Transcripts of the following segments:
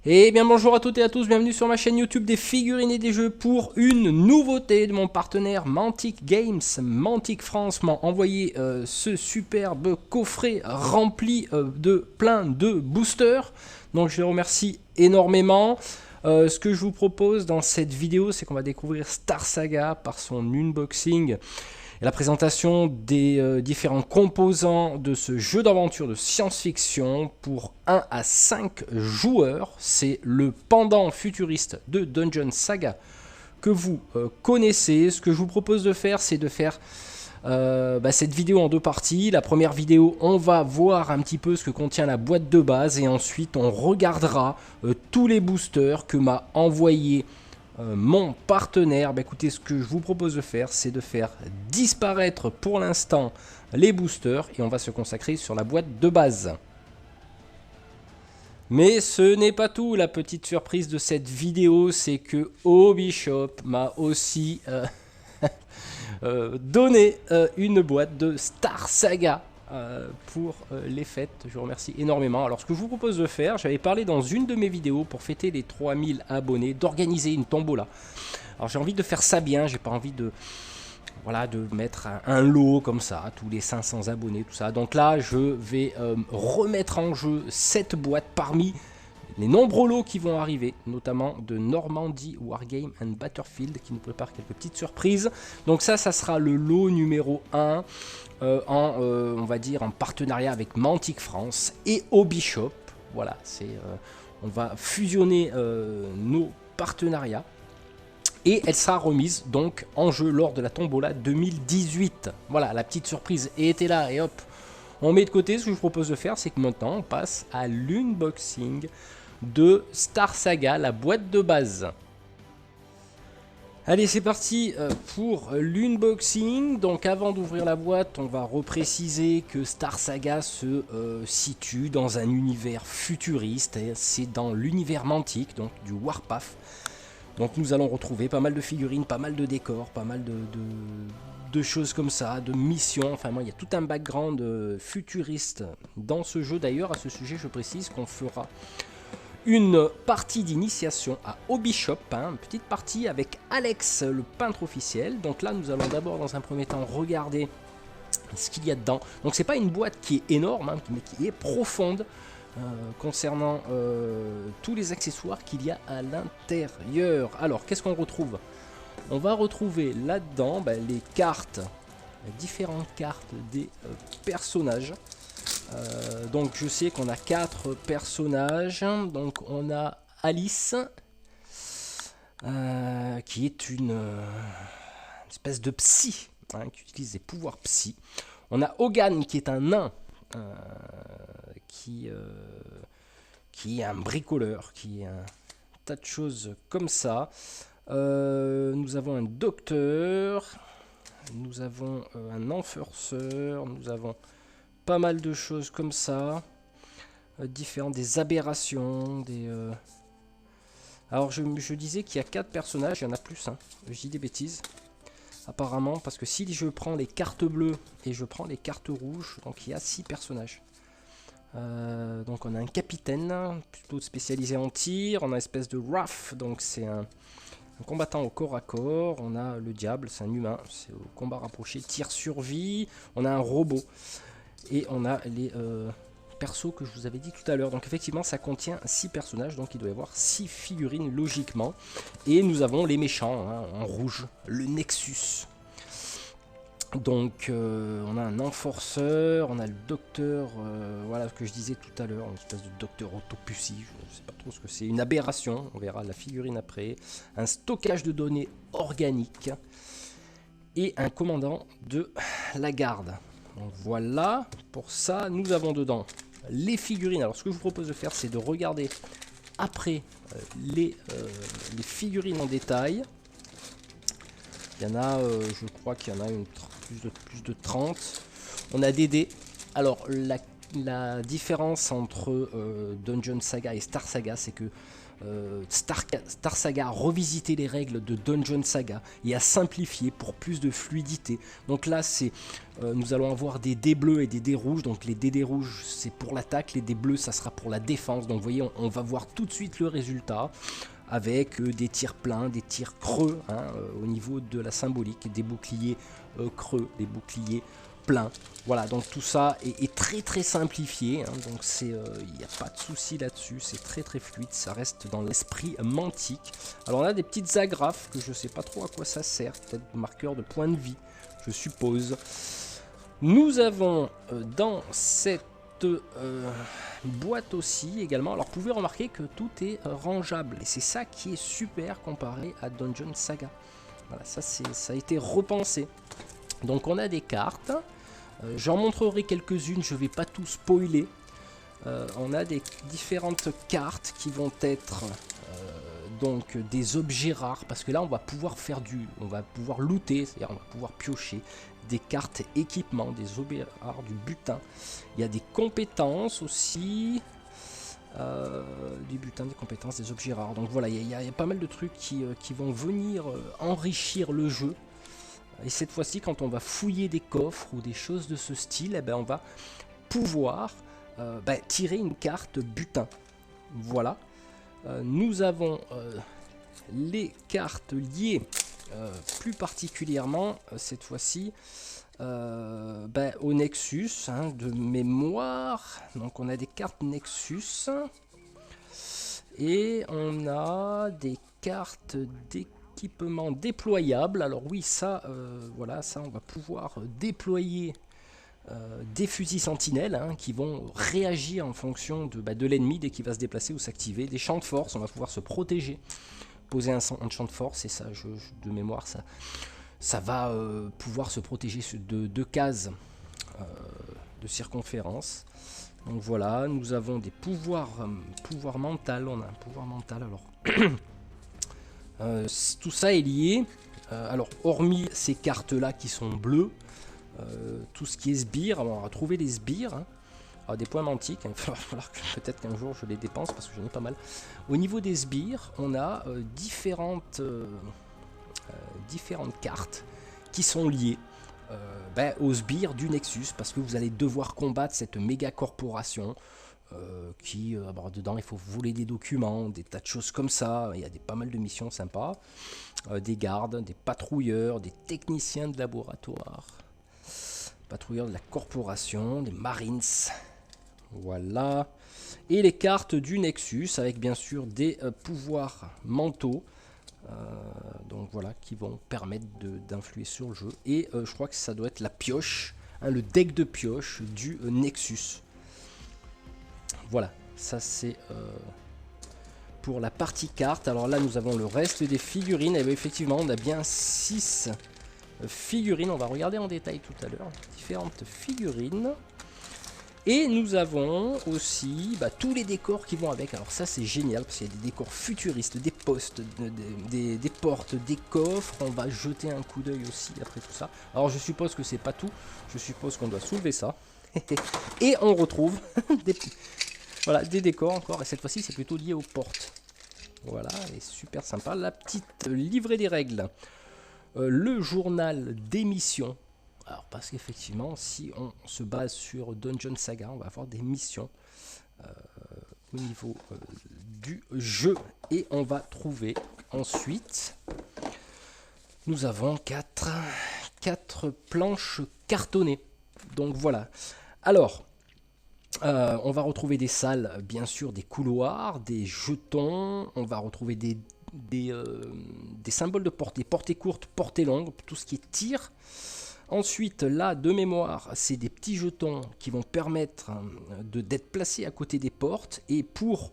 Et bien bonjour à toutes et à tous, bienvenue sur ma chaîne YouTube des figurines et des jeux pour une nouveauté de mon partenaire Mantic Games. Mantic France m'a envoyé ce superbe coffret rempli de plein de boosters. Donc je les remercie énormément. Ce que je vous propose dans cette vidéo, c'est qu'on va découvrir Star Saga par son unboxing et la présentation des différents composants de ce jeu d'aventure de science-fiction pour 1 à 5 joueurs. C'est le pendant futuriste de Dungeon Saga que vous connaissez. Ce que je vous propose de faire, c'est de faire cette vidéo en deux parties. La première vidéo, on va voir un petit peu ce que contient la boîte de base et ensuite on regardera tous les boosters que m'a envoyé mon partenaire. Écoutez, ce que je vous propose de faire, c'est de faire disparaître pour l'instant les boosters et on va se consacrer sur la boîte de base. Mais ce n'est pas tout. La petite surprise de cette vidéo, c'est que Hobbyshop m'a aussi donné une boîte de Star Saga pour les fêtes. Je vous remercie énormément. Alors ce que je vous propose de faire, j'avais parlé dans une de mes vidéos pour fêter les 3000 abonnés d'organiser une tombola. Alors j'ai envie de faire ça bien, j'ai pas envie de mettre un lot comme ça, tous les 500 abonnés, tout ça. Donc là, je vais remettre en jeu cette boîte parmi les nombreux lots qui vont arriver, notamment de Normandie Wargame and Battlefield, qui nous prépare quelques petites surprises. Donc ça sera le lot numéro 1, on va dire en partenariat avec Mantic France et Hobbyshop. Voilà, on va fusionner nos partenariats. Et elle sera remise donc en jeu lors de la tombola 2018. Voilà, la petite surprise était là et hop, on met de côté. Ce que je vous propose de faire, c'est que maintenant on passe à l'unboxing de Star Saga, la boîte de base. Allez, c'est parti pour l'unboxing. Donc avant d'ouvrir la boîte, on va repréciser que Star Saga se situe dans un univers futuriste. C'est dans l'univers Mantic, donc du Warpath. Donc nous allons retrouver pas mal de figurines, pas mal de décors, pas mal de choses comme ça, de missions. Enfin, il y a tout un background futuriste dans ce jeu. D'ailleurs, à ce sujet, je précise qu'on fera une partie d'initiation à Hobbyshop, une petite partie avec Alex, le peintre officiel. Donc là, nous allons d'abord, dans un premier temps, regarder ce qu'il y a dedans. Donc c'est pas une boîte qui est énorme, mais qui est profonde. Concernant tous les accessoires qu'il y a à l'intérieur. Alors, qu'est-ce qu'on retrouve? On va retrouver là-dedans les cartes, les différentes cartes des personnages. Donc, je sais qu'on a 4 personnages. Donc, on a Alice, qui est une espèce de psy, qui utilise des pouvoirs psy. On a Hogan, qui est un nain. Qui est un bricoleur, qui est un tas de choses comme ça. Nous avons un docteur, nous avons un enforceur, nous avons pas mal de choses comme ça, différentes, des aberrations, Alors je disais qu'il y a 4 personnages, il y en a plus, je dis des bêtises. Apparemment, parce que si je prends les cartes bleues et je prends les cartes rouges, donc il y a 6 personnages. Donc on a un capitaine plutôt spécialisé en tir, on a une espèce de Wrath, donc c'est un combattant au corps à corps, on a le diable, c'est un humain, c'est au combat rapproché, tir survie, on a un robot et on a les persos que je vous avais dit tout à l'heure. Donc effectivement ça contient 6 personnages, donc il doit y avoir 6 figurines logiquement. Et nous avons les méchants en rouge, le Nexus. Donc on a un enforceur, on a le docteur, voilà ce que je disais tout à l'heure, une espèce de docteur autopucie, je ne sais pas trop ce que c'est, une aberration, on verra la figurine après, un stockage de données organiques et un commandant de la garde. Donc voilà, pour ça nous avons dedans les figurines. Alors ce que je vous propose de faire, c'est de regarder après les figurines en détail. Il y en a, je crois qu'il y en a plus de 30. On a des dés. Alors, la la différence entre Dungeon Saga et Star Saga, c'est que Star Saga a revisité les règles de Dungeon Saga et a simplifié pour plus de fluidité. Donc là, nous allons avoir des dés bleus et des dés rouges. Donc les dés rouges, c'est pour l'attaque, les dés bleus, ça sera pour la défense. Donc vous voyez, on va voir tout de suite le résultat avec des tirs pleins, des tirs creux au niveau de la symbolique, des boucliers creux, des boucliers plein. Voilà, donc tout ça est très très simplifié, donc il n'y a pas de souci là-dessus, c'est très très fluide, ça reste dans l'esprit mantique. Alors on a des petites agrafes que je sais pas trop à quoi ça sert, peut-être marqueur de points de vie, je suppose. Nous avons dans cette boîte aussi également, alors vous pouvez remarquer que tout est rangeable, et c'est ça qui est super comparé à Dungeon Saga. Voilà, ça a été repensé. Donc on a des cartes, j'en montrerai quelques-unes, je ne vais pas tout spoiler. On a des différentes cartes qui vont être donc des objets rares, parce que là on va pouvoir on va pouvoir looter, c'est-à-dire on va pouvoir piocher des cartes équipements, des objets rares, du butin. Il y a des compétences aussi, du butin, des compétences, des objets rares. Donc voilà, il y a pas mal de trucs qui vont venir enrichir le jeu. Et cette fois-ci, quand on va fouiller des coffres ou des choses de ce style, eh ben, on va pouvoir tirer une carte butin. Voilà. Nous avons les cartes liées plus particulièrement, cette fois-ci, au Nexus, de mémoire. Donc on a des cartes Nexus. Et on a des cartes d'équipement déployables. Alors oui, ça, voilà, ça on va pouvoir déployer des fusils sentinelles qui vont réagir en fonction de l'ennemi dès qu'il va se déplacer ou s'activer. Des champs de force, on va pouvoir se protéger, poser un champ de force, et ça, de mémoire, ça va pouvoir se protéger de 2 cases de circonférence. Donc voilà, nous avons des pouvoirs mental, on a un pouvoir mental, alors tout ça est lié, alors hormis ces cartes là qui sont bleues, tout ce qui est sbires, on va trouver les sbires, alors des points mantiques, il va falloir que peut-être qu'un jour je les dépense parce que j'en ai pas mal. Au niveau des sbires, on a différentes cartes qui sont liées aux sbires du Nexus, parce que vous allez devoir combattre cette méga corporation qui, dedans il faut voler des documents, des tas de choses comme ça, il y a pas mal de missions sympas, des gardes, des patrouilleurs, des techniciens de laboratoire, patrouilleurs de la corporation, des marines, voilà, et les cartes du Nexus avec bien sûr des pouvoirs mentaux. Donc voilà, qui vont permettre d'influer sur le jeu. Et je crois que ça doit être la pioche, le deck de pioche du Nexus. Voilà, ça c'est pour la partie carte. Alors là nous avons le reste des figurines. Et bien, effectivement on a bien 6 figurines. On va regarder en détail tout à l'heure. Différentes figurines. Et nous avons aussi tous les décors qui vont avec. Alors ça c'est génial parce qu'il y a des décors futuristes, des postes, des portes, des coffres. On va jeter un coup d'œil aussi après tout ça. Alors je suppose que c'est pas tout. Je suppose qu'on doit soulever ça. Et on retrouve des décors encore. Et cette fois-ci c'est plutôt lié aux portes. Voilà, et super sympa. La petite livrée des règles. Le journal d'émission. Alors parce qu'effectivement, si on se base sur Dungeon Saga, on va avoir des missions au niveau du jeu. Et on va trouver ensuite, nous avons 4 planches cartonnées. Donc voilà. Alors, on va retrouver des salles, bien sûr, des couloirs, des jetons. On va retrouver des symboles de portée, portée courte, portée longue, tout ce qui est tir. Ensuite, là, de mémoire, c'est des petits jetons qui vont permettre d'être placés à côté des portes. Et pour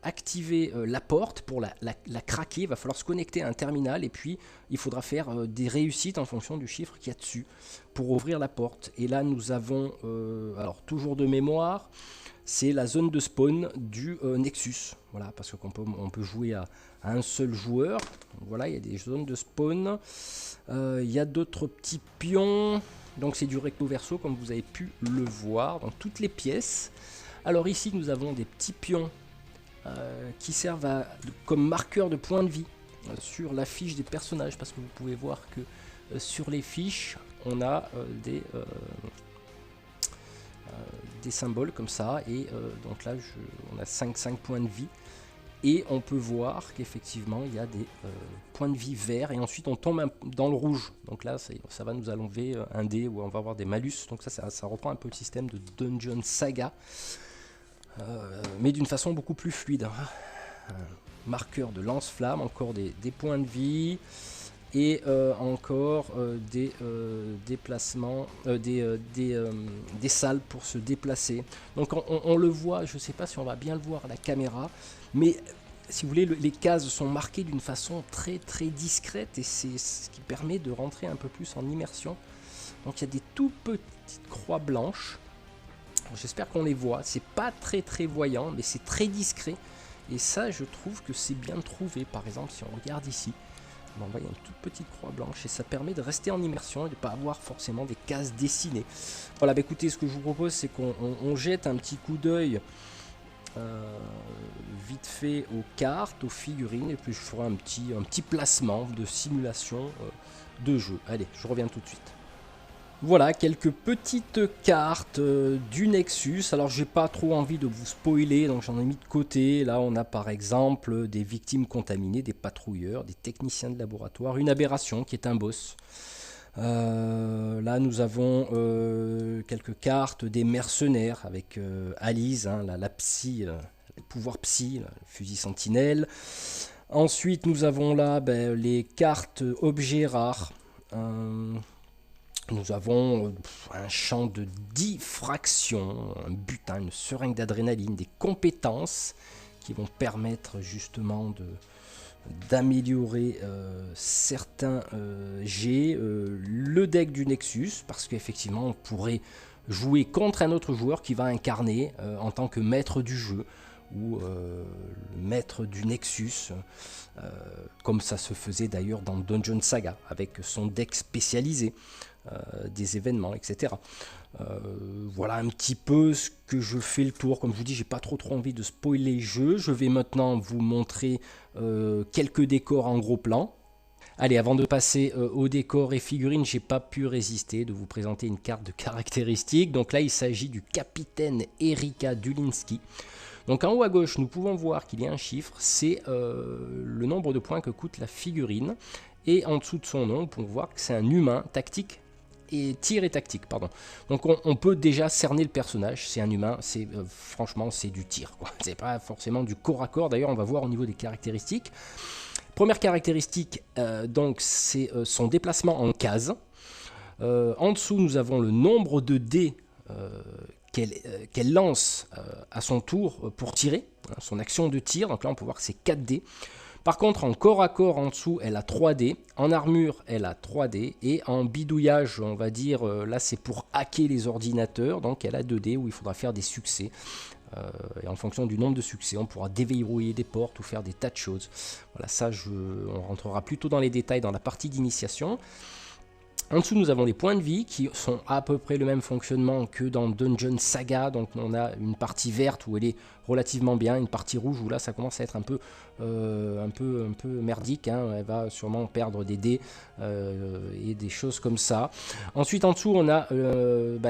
activer la porte, pour la craquer, il va falloir se connecter à un terminal. Et puis, il faudra faire des réussites en fonction du chiffre qu'il y a dessus pour ouvrir la porte. Et là, nous avons, alors toujours de mémoire, c'est la zone de spawn du Nexus. Voilà, parce qu'on peut jouer à un seul joueur. Donc voilà, il y a des zones de spawn. Il y a d'autres petits pions. Donc c'est du recto verso comme vous avez pu le voir dans toutes les pièces. Alors ici nous avons des petits pions qui servent comme marqueur de points de vie sur la fiche des personnages, parce que vous pouvez voir que sur les fiches on a des symboles comme ça, et donc là on a 5 points de vie, et on peut voir qu'effectivement il y a des points de vie verts, et ensuite on tombe dans le rouge, donc là ça va nous enlever un dé où on va avoir des malus, donc ça reprend un peu le système de Dungeon Saga, mais d'une façon beaucoup plus fluide. Marqueur de lance-flamme, encore des points de vie, et encore des déplacements, des salles pour se déplacer. Donc on le voit, je ne sais pas si on va bien le voir à la caméra, mais si vous voulez, les cases sont marquées d'une façon très très discrète, et c'est ce qui permet de rentrer un peu plus en immersion. Donc il y a des tout petites croix blanches, j'espère qu'on les voit, c'est pas très très voyant, mais c'est très discret, et ça je trouve que c'est bien trouvé. Par exemple, si on regarde ici, on voit une toute petite croix blanche, et ça permet de rester en immersion et de ne pas avoir forcément des cases dessinées. Voilà, bah écoutez, ce que je vous propose, c'est qu'on jette un petit coup d'œil vite fait aux cartes, aux figurines, et puis je ferai un petit placement de simulation de jeu. Allez, je reviens tout de suite. Voilà, quelques petites cartes du Nexus. Alors j'ai pas trop envie de vous spoiler, donc j'en ai mis de côté. Là on a par exemple des victimes contaminées, des patrouilleurs, des techniciens de laboratoire, une aberration qui est un boss. Là nous avons quelques cartes des mercenaires avec Alice, hein, la psy, le pouvoir psy, le fusil sentinelle. Ensuite nous avons là les cartes objets rares. Nous avons un champ de diffraction, un butin, une seringue d'adrénaline, des compétences qui vont permettre justement d'améliorer certains jets, le deck du Nexus, parce qu'effectivement on pourrait jouer contre un autre joueur qui va incarner en tant que maître du jeu, ou le maître du Nexus, comme ça se faisait d'ailleurs dans Dungeon Saga, avec son deck spécialisé. Des événements, etc. Voilà un petit peu ce que je fais le tour. Comme je vous dis, j'ai pas trop envie de spoiler le jeu. Je vais maintenant vous montrer quelques décors en gros plan. Allez, avant de passer aux décors et figurines, j'ai pas pu résister de vous présenter une carte de caractéristiques. Donc là, il s'agit du capitaine Erika Dulinski. Donc en haut à gauche, nous pouvons voir qu'il y a un chiffre, c'est le nombre de points que coûte la figurine. Et en dessous de son nom, on peut voir que c'est un humain tactique. Et tir et tactique, pardon. Donc on peut déjà cerner le personnage, c'est un humain, c'est franchement c'est du tir, quoi. C'est pas forcément du corps à corps. D'ailleurs on va voir au niveau des caractéristiques. Première caractéristique, donc c'est son déplacement en case. En dessous nous avons le nombre de dés qu'elle lance à son tour pour tirer, hein, son action de tir. Donc là on peut voir que c'est 4 dés. Par contre, en corps à corps, en dessous, elle a 3 dés. En armure, elle a 3 dés. Et en bidouillage, on va dire, là, c'est pour hacker les ordinateurs. Donc, elle a 2 dés où il faudra faire des succès. Et en fonction du nombre de succès, on pourra déverrouiller des portes ou faire des tas de choses. Voilà, ça, on rentrera plutôt dans les détails dans la partie d'initiation. En dessous, nous avons les points de vie qui sont à peu près le même fonctionnement que dans Dungeon Saga. Donc, on a une partie verte où elle est relativement bien, une partie rouge où là, ça commence à être un peu merdique. Hein. Elle va sûrement perdre des dés et des choses comme ça. Ensuite, en dessous, on a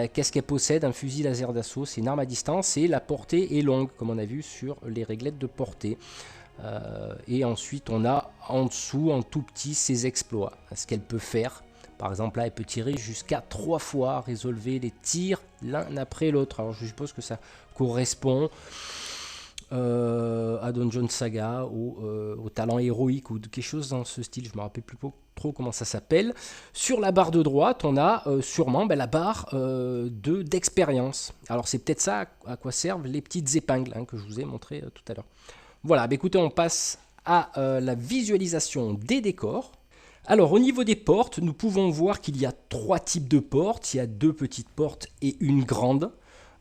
qu'est-ce qu'elle possède? Un fusil laser d'assaut, c'est une arme à distance et la portée est longue, comme on a vu sur les réglettes de portée. Et ensuite, on a en dessous, en tout petit, ses exploits, ce qu'elle peut faire. Par exemple, là, elle peut tirer jusqu'à 3 fois, résolver les tirs l'un après l'autre. Alors, je suppose que ça correspond à Dungeon Saga, au talent héroïque ou quelque chose dans ce style. Je ne me rappelle plus trop comment ça s'appelle. Sur la barre de droite, on a sûrement la barre d'expérience. Alors, c'est peut-être ça à quoi servent les petites épingles que je vous ai montré tout à l'heure. Voilà, écoutez, on passe à la visualisation des décors. Alors au niveau des portes, nous pouvons voir qu'il y a 3 types de portes. Il y a 2 petites portes et une grande.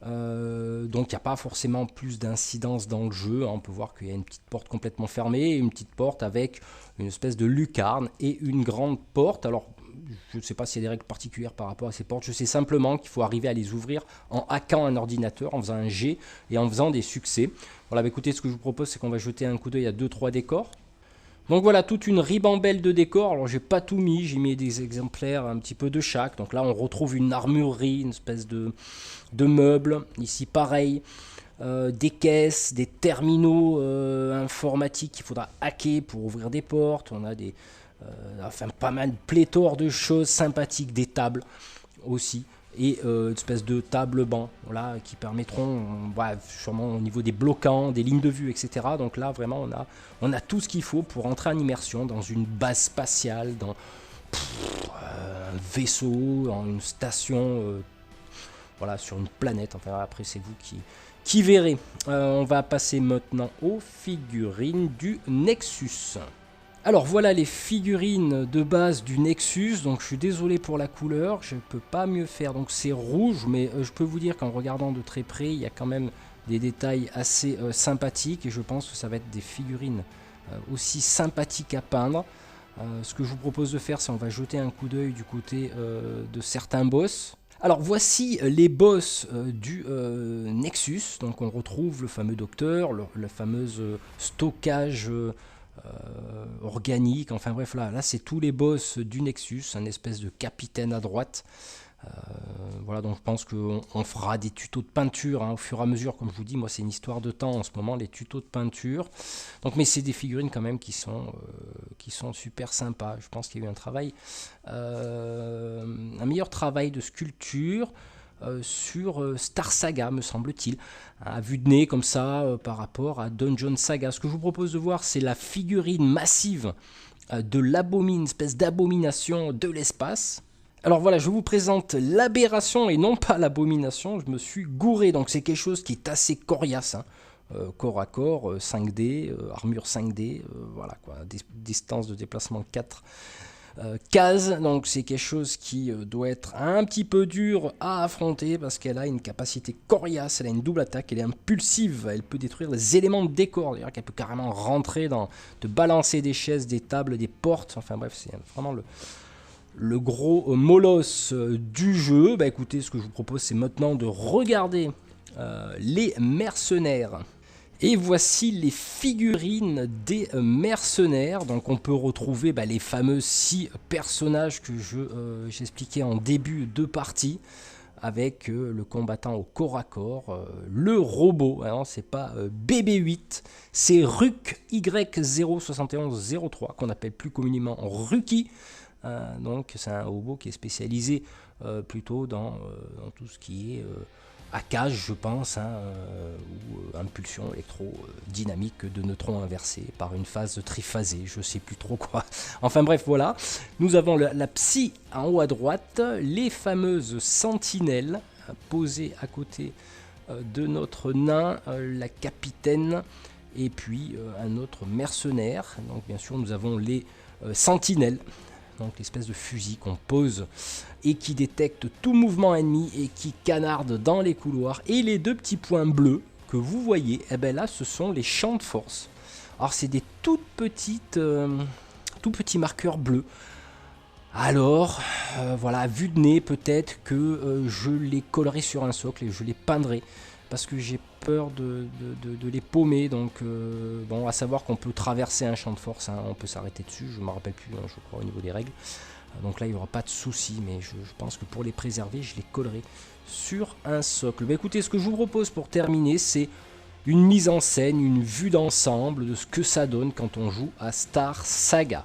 Donc il n'y a pas forcément plus d'incidence dans le jeu. On peut voir qu'il y a une petite porte complètement fermée et une petite porte avec une espèce de lucarne et une grande porte. Alors Je ne sais pas s'il y a des règles particulières par rapport à ces portes. Je sais simplement qu'il faut arriver à les ouvrir en hackant un ordinateur, en faisant un G et en faisant des succès. Voilà, bah écoutez, ce que je vous propose, c'est qu'on va jeter un coup d'œil à 2-3 décors. Donc voilà, toute une ribambelle de décors. Alors j'ai pas tout mis, j'ai mis des exemplaires un petit peu de chaque. Donc là on retrouve une armurerie, une espèce de meuble. Ici pareil, des caisses, des terminaux informatiques qu'il faudra hacker pour ouvrir des portes. On a enfin pas mal, pléthore de choses sympathiques, des tables aussi. Et une espèce de table-banc voilà, qui permettront, sûrement au niveau des bloquants, des lignes de vue, etc. Donc là, vraiment, on a tout ce qu'il faut pour entrer en immersion dans une base spatiale, dans un vaisseau, dans une station, voilà, sur une planète. Enfin, après, c'est vous qui verrez. On va passer maintenant aux figurines du Nexus. Alors voilà les figurines de base du Nexus, donc je suis désolé pour la couleur, je ne peux pas mieux faire, donc c'est rouge, mais je peux vous dire qu'en regardant de très près, il y a quand même des détails assez sympathiques, et je pense que ça va être des figurines aussi sympathiques à peindre. Ce que je vous propose de faire, c'est on va jeter un coup d'œil du côté de certains boss. Alors voici les boss du Nexus, donc on retrouve le fameux docteur, le fameux stockage organique, enfin bref, là c'est tous les boss du Nexus, un espèce de capitaine à droite. Voilà, donc je pense qu'on fera des tutos de peinture au fur et à mesure, comme je vous dis, moi c'est une histoire de temps en ce moment, les tutos de peinture. Donc, mais c'est des figurines quand même qui sont super sympas. Je pense qu'il y a eu un meilleur travail de sculpture sur Star Saga, me semble-t-il, à vue de nez comme ça par rapport à Dungeon Saga. Ce que je vous propose de voir, c'est la figurine massive de l'abomine, espèce d'abomination de l'espace. Alors voilà, je vous présente l'aberration et non pas l'abomination, je me suis gouré, donc c'est quelque chose qui est assez coriace, corps à corps, 5D, armure 5D, voilà quoi, distance de déplacement 4 cases, donc c'est quelque chose qui doit être un petit peu dur à affronter parce qu'elle a une capacité coriace, elle a une double attaque, elle est impulsive, elle peut détruire les éléments de décor, d'ailleurs qu'elle peut carrément rentrer de balancer des chaises, des tables, des portes, enfin bref, c'est vraiment le gros molosse du jeu. Bah écoutez, ce que je vous propose, c'est maintenant de regarder les mercenaires. Et voici les figurines des mercenaires. Donc on peut retrouver les fameux 6 personnages que j'expliquais en début de partie, avec le combattant au corps à corps, le robot, hein, c'est pas BB8, c'est Ruk Y07103, qu'on appelle plus communément Ruki. Donc c'est un robot qui est spécialisé plutôt dans tout ce qui est hackage, je pense, ou impulsion électro-dynamique de neutrons inversés par une phase triphasée, je sais plus trop quoi. Enfin bref, voilà. Nous avons la psy en haut à droite, les fameuses sentinelles posées à côté de notre nain, la capitaine, et puis un autre mercenaire. Donc bien sûr, nous avons les sentinelles. Donc l'espèce de fusil qu'on pose et qui détecte tout mouvement ennemi et qui canarde dans les couloirs. Et les 2 petits points bleus que vous voyez, eh ben là ce sont les champs de force. Alors c'est des tout petits marqueurs bleus. Alors voilà, à vue de nez peut-être que je les collerai sur un socle et je les peindrai, parce que j'ai peur de les paumer. Donc bon, à savoir qu'on peut traverser un champ de force, on peut s'arrêter dessus, je ne me rappelle plus, je crois, au niveau des règles. Donc là il n'y aura pas de souci, mais je pense que pour les préserver, je les collerai sur un socle. Bah, écoutez, ce que je vous propose pour terminer, c'est une mise en scène, une vue d'ensemble de ce que ça donne quand on joue à Star Saga.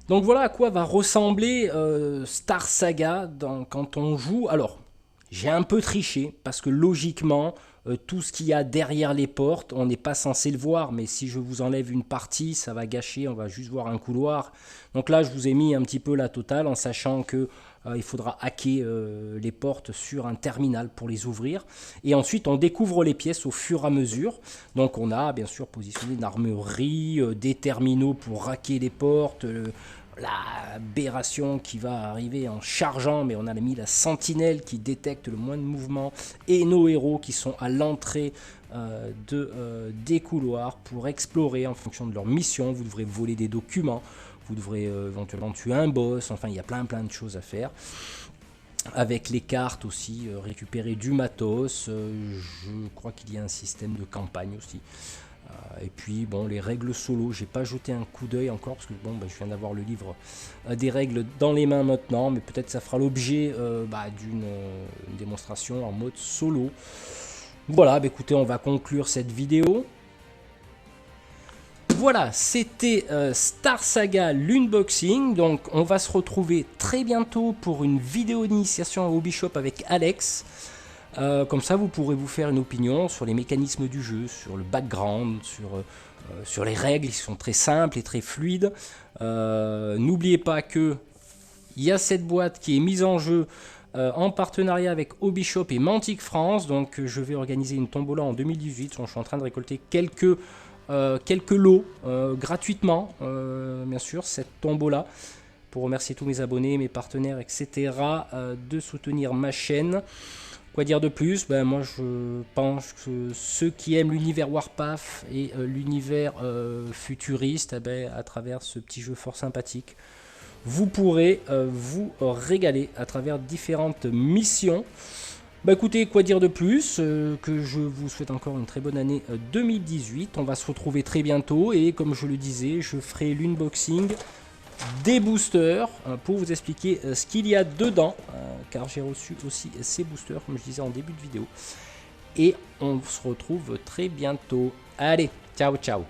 Donc voilà à quoi va ressembler Star Saga quand on joue. Alors, j'ai un peu triché, parce que logiquement, tout ce qu'il y a derrière les portes, on n'est pas censé le voir, mais si je vous enlève une partie, ça va gâcher, on va juste voir un couloir. Donc là, je vous ai mis un petit peu la totale, en sachant que il faudra hacker les portes sur un terminal pour les ouvrir. Et ensuite, on découvre les pièces au fur et à mesure. Donc on a bien sûr positionné une armurerie, des terminaux pour hacker les portes, l'aberration qui va arriver en chargeant, mais on a mis la sentinelle qui détecte le moins de mouvement, et nos héros qui sont à l'entrée des couloirs pour explorer en fonction de leur mission. Vous devrez voler des documents, Vous devrez éventuellement tuer un boss. Enfin, il y a plein de choses à faire. Avec les cartes aussi, récupérer du matos. Je crois qu'il y a un système de campagne aussi. Et puis bon, les règles solo, j'ai pas jeté un coup d'œil encore parce que bon, je viens d'avoir le livre des règles dans les mains maintenant, mais peut-être ça fera l'objet d'une démonstration en mode solo. Voilà, écoutez, on va conclure cette vidéo. Voilà, c'était Star Saga l'unboxing. Donc on va se retrouver très bientôt pour une vidéo d'initiation à Hobbyshop avec Alex. Comme ça, vous pourrez vous faire une opinion sur les mécanismes du jeu, sur le background, sur les règles qui sont très simples et très fluides. N'oubliez pas que il y a cette boîte qui est mise en jeu en partenariat avec Hobbyshop et Mantic France. Donc je vais organiser une tombola en 2018. Je suis en train de récolter quelques lots gratuitement, bien sûr, cette tombola. Pour remercier tous mes abonnés, mes partenaires, etc. De soutenir ma chaîne. Quoi dire de plus? Moi je pense que ceux qui aiment l'univers Warpath et l'univers futuriste, à travers ce petit jeu fort sympathique, vous pourrez vous régaler à travers différentes missions. Écoutez, quoi dire de plus, que je vous souhaite encore une très bonne année 2018. On va se retrouver très bientôt et comme je le disais, je ferai l'unboxing des boosters pour vous expliquer ce qu'il y a dedans, car j'ai reçu aussi ces boosters comme je disais en début de vidéo. Et on se retrouve très bientôt. Allez, ciao ciao.